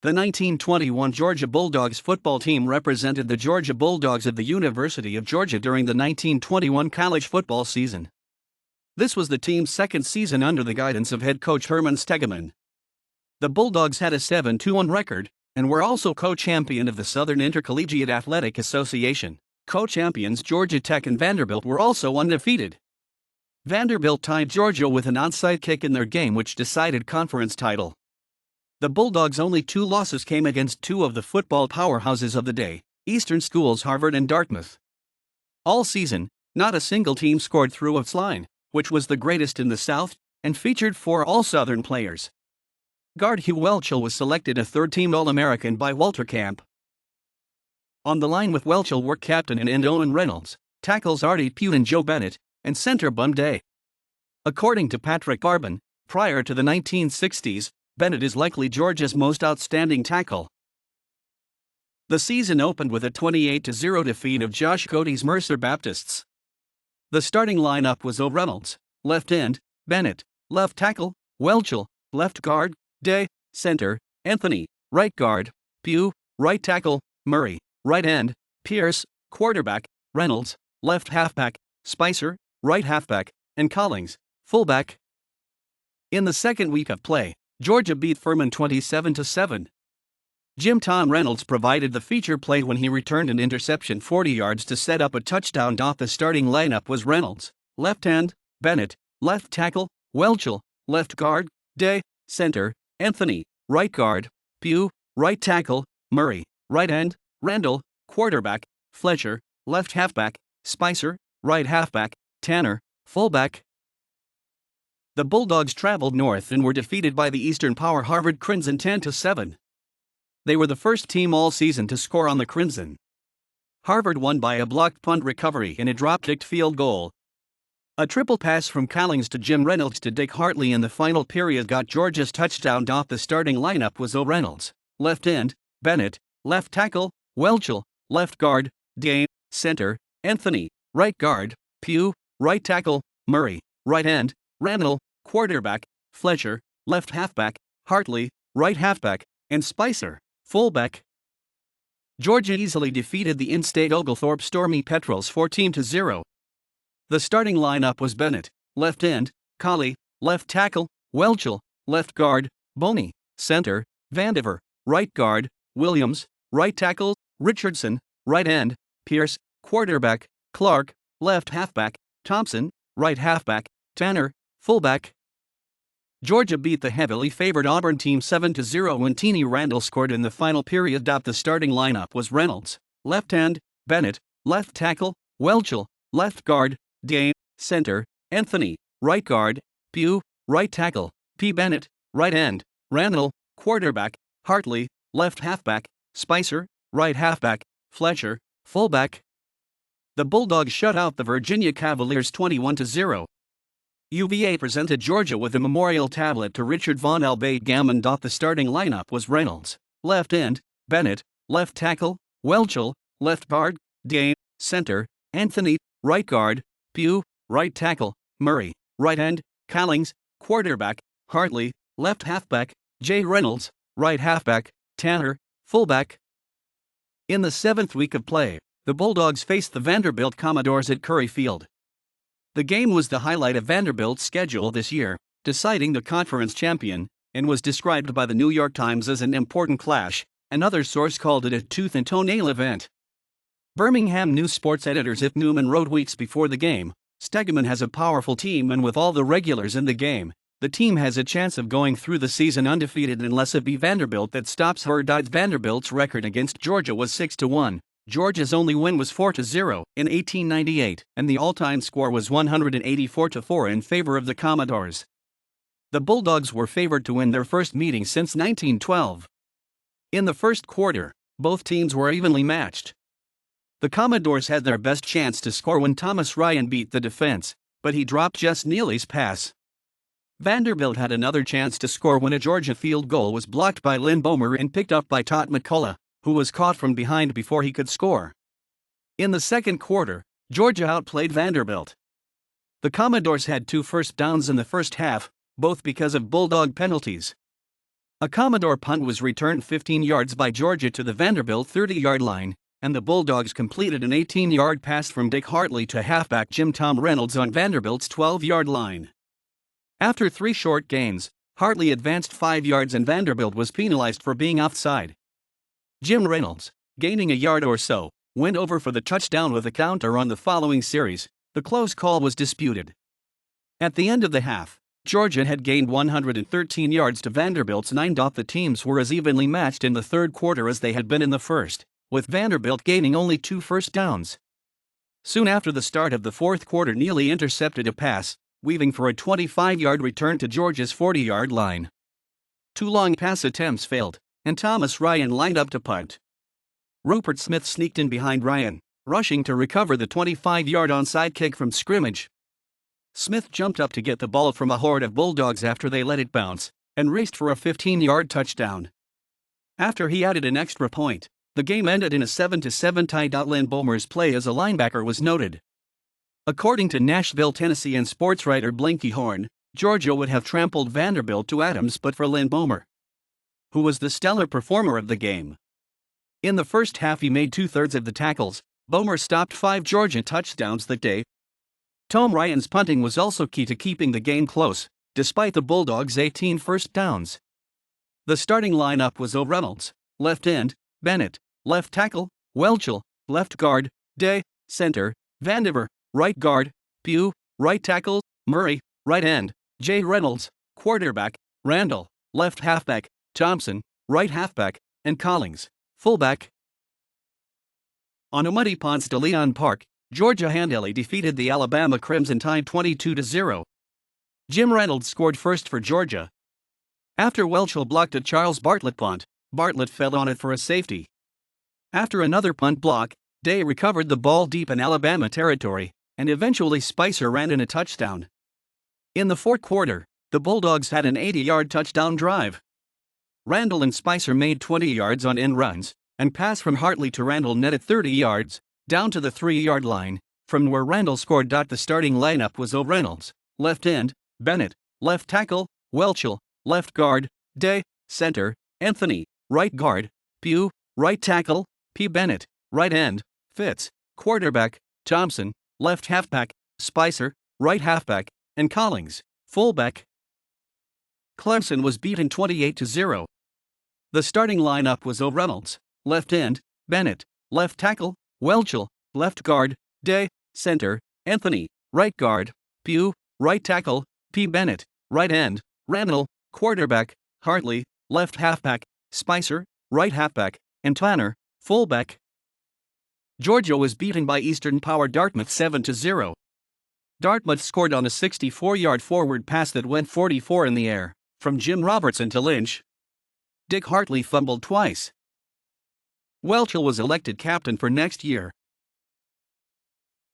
The 1921 Georgia Bulldogs football team represented the Georgia Bulldogs of the University of Georgia during the 1921 college football season. This was the team's second season under the guidance of head coach Herman Stegeman. The Bulldogs had a 7-1 record and were also co-champion of the Southern Intercollegiate Athletic Association. Co-champions Georgia Tech and Vanderbilt were also undefeated. Vanderbilt tied Georgia with an onside kick in their game which decided conference title. The Bulldogs' only two losses came against two of the football powerhouses of the day, Eastern schools Harvard and Dartmouth. All season, not a single team scored through its line, which was the greatest in the South, and featured 4 All-Southern players. Guard Hugh Welchel was selected a third-team All-American by Walter Camp. On the line with Welchel were captain and end Owen Reynolds, tackles Artie Pugh and Joe Bennett, and center Bum Day. According to Patrick Garban, prior to the 1960s, Bennett is likely Georgia's most outstanding tackle. The season opened with a 28-0 defeat of Josh Cody's Mercer Baptists. The starting lineup was O'Reynolds, left end, Bennett, left tackle, Welchel, left guard, Day, center, Anthony, right guard, Pugh, right tackle, Murray, right end, Pierce, quarterback, Reynolds, left halfback, Spicer, right halfback, and Collings, fullback. In the second week of play, Georgia beat Furman 27-7. Jim Tom Reynolds provided the feature play when he returned an interception 40 yards to set up a touchdown. The starting lineup was Reynolds, left end, Bennett, left tackle, Welchel, left guard, Day, center, Anthony, right guard, Pugh, right tackle, Murray, right end, Randall, quarterback, Fletcher, left halfback, Spicer, right halfback, Tanner, fullback. The Bulldogs traveled north and were defeated by the Eastern Power Harvard Crimson 10-7. They were the first team all season to score on the Crimson. Harvard won by a blocked punt recovery and a drop-kicked field goal. A triple pass from Collings to Jim Reynolds to Dick Hartley in the final period got Georgia's touchdown. The starting lineup was O'Reynolds, left end, Bennett, left tackle, Welchel, left guard, Day, center, Anthony, right guard, Pugh, right tackle, Murray, right end, Randall, quarterback, Fletcher, left halfback, Hartley, right halfback, and Spicer, fullback. Georgia easily defeated the in-state Oglethorpe Stormy Petrels 14-0. The starting lineup was Bennett, left end, Colley, left tackle, Welchel, left guard, Boney, center, Vandiver, right guard, Williams, right tackle, Richardson, right end, Pierce, quarterback, Clark, left halfback, Thompson, right halfback, Tanner, fullback. Georgia beat the heavily favored Auburn team 7-0 when Teeny Randall scored in the final period. The starting lineup was Reynolds, left end, Bennett, left tackle, Welchel, left guard, Day, center, Anthony, right guard, Pugh, right tackle, P. Bennett, right end, Randall, quarterback, Hartley, left halfback, Spicer, right halfback, Fletcher, fullback. The Bulldogs shut out the Virginia Cavaliers 21-0. UVA presented Georgia with a memorial tablet to Richard Von Albade Gammon. The starting lineup was Reynolds, left end, Bennett, left tackle, Welchel, left guard, Day, center, Anthony, right guard, Pugh, right tackle, Murray, right end, Collings, quarterback, Hartley, left halfback, J. Reynolds, right halfback, Tanner, fullback. In the 7th week of play, the Bulldogs faced the Vanderbilt Commodores at Curry Field. The game was the highlight of Vanderbilt's schedule this year, deciding the conference champion, and was described by the New York Times as an important clash. Another source called it a tooth-and-toenail event. Birmingham News sports editor Zip Newman wrote weeks before the game, "Stegeman has a powerful team, and with all the regulars in the game, the team has a chance of going through the season undefeated unless it be Vanderbilt that stops her." Vanderbilt's record against Georgia was 6-1. Georgia's only win was 4-0 in 1898, and the all-time score was 184-4 in favor of the Commodores. The Bulldogs were favored to win their first meeting since 1912. In the first quarter, both teams were evenly matched. The Commodores had their best chance to score when Thomas Ryan beat the defense, but he dropped Jess Neely's pass. Vanderbilt had another chance to score when a Georgia field goal was blocked by Lynn Bomer and picked up by Todd McCullough, who was caught from behind before he could score. In the second quarter, Georgia outplayed Vanderbilt. The Commodores had 2 first downs in the first half, both because of Bulldog penalties. A Commodore punt was returned 15 yards by Georgia to the Vanderbilt 30-yard line, and the Bulldogs completed an 18-yard pass from Dick Hartley to halfback Jim Tom Reynolds on Vanderbilt's 12-yard line. After 3 short gains, Hartley advanced 5 yards and Vanderbilt was penalized for being offside. Jim Reynolds, gaining a yard or so, went over for the touchdown with a counter on the following series. The close call was disputed. At the end of the half, Georgia had gained 113 yards to Vanderbilt's 9. The teams were as evenly matched in the third quarter as they had been in the first, with Vanderbilt gaining only 2 first downs. Soon after the start of the fourth quarter, Neely intercepted a pass, weaving for a 25-yard return to Georgia's 40-yard line. 2 long pass attempts failed, and Thomas Ryan lined up to punt. Rupert Smith sneaked in behind Ryan, rushing to recover the 25-yard onside kick from scrimmage. Smith jumped up to get the ball from a horde of Bulldogs after they let it bounce, and raced for a 15-yard touchdown. After he added an extra point, the game ended in a 7-7 tie. Lynn Boehmer's play as a linebacker was noted. According to Nashville, Tennessee and sports writer Blinky Horn, Georgia would have trampled Vanderbilt to atoms but for Lynn Boehmer, who was the stellar performer of the game. In the first half, he made 2/3 of the tackles. Boehmer stopped 5 Georgia touchdowns that day. Tom Ryan's punting was also key to keeping the game close, despite the Bulldogs' 18 first downs. The starting lineup was Reynolds, left end; Bennett, left tackle; Welchel, left guard; Day, center; Vandiver, right guard; Pugh, right tackle; Murray, right end; Jay Reynolds, quarterback; Randall, left halfback; Thompson, right halfback; and Collins, fullback. On a muddy Ponce de Leon Park, Georgia handily defeated the Alabama Crimson Tide 22-0. Jim Reynolds scored first for Georgia. After Welchel blocked a Charles Bartlett punt, Bartlett fell on it for a safety. After another punt block, Day recovered the ball deep in Alabama territory, and eventually Spicer ran in a touchdown. In the fourth quarter, the Bulldogs had an 80-yard touchdown drive. Randall and Spicer made 20 yards on end runs, and pass from Hartley to Randall netted 30 yards, down to the 3-yard line, from where Randall scored. The starting lineup was Reynolds, left end; Bennett, left tackle; Welchel, left guard; Day, center; Anthony, right guard; Pugh, right tackle; P. Bennett, right end; Fitz, quarterback; Thompson, left halfback; Spicer, right halfback; and Collins, fullback. Clemson was beaten 28-0. The starting lineup was Reynolds, left end; Bennett, left tackle; Welchel, left guard; Day, center; Anthony, right guard; Pugh, right tackle; P. Bennett, right end; Randall, quarterback; Hartley, left halfback; Spicer, right halfback; and Tanner, fullback. Georgia was beaten by Eastern Power Dartmouth 7-0. Dartmouth scored on a 64-yard forward pass that went 44 in the air, from Jim Robertson to Lynch. Dick Hartley fumbled twice. Welchel was elected captain for next year.